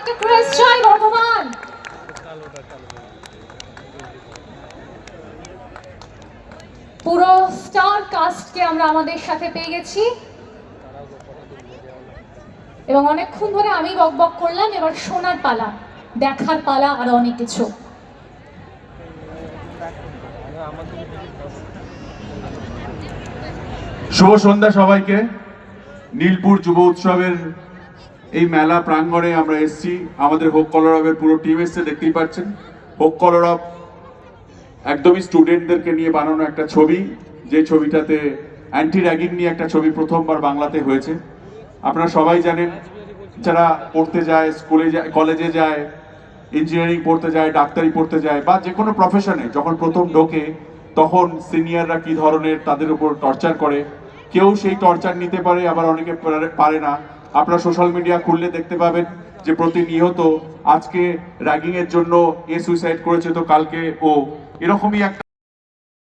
একটা ক্রেজ চাই বর্ধমান। পুরো স্টার কাস্টকে আমরা আমাদের সাথে পেয়ে গেছি এবং অনেকক্ষণ ধরে আমি বকবক করলাম, এবার শোনার পালা, দেখার পালা, আর অনেক কিছু। শুভ সন্ধ্যা সবাইকে। নীলপুর যুব উৎসবের এই মেলা প্রাঙ্গণে আমরা এসেছি, আমাদের হোক কলরবের পুরো টিম এসছে, দেখতেই পাচ্ছেন। হোক কলরব একদমই স্টুডেন্টদেরকে নিয়ে বানানো একটা ছবি, যে ছবিটাতে অ্যান্টি র্যাগিং নিয়ে একটা ছবি প্রথমবার বাংলাতে হয়েছে। আপনারা সবাই জানেন, যারা পড়তে যায়, স্কুলে যায়, কলেজে যায়, ইঞ্জিনিয়ারিং পড়তে যায়, ডাক্তারি পড়তে যায়, বা যে কোনো প্রফেশনে যখন প্রথম ঢোকে, তখন সিনিয়ররা কি ধরনের তাদের উপর টর্চার করে। কেউ সেই টর্চার নিতে পারে, আবার অনেকে পারে না। আপনারা সোশ্যাল মিডিয়া খুললে দেখতে পাবেন যে প্রতিনিয়ত আজকে র্যাগিং এর জন্য এ সুইসাইড করেছে, তো কালকে ও, এরকমই একটা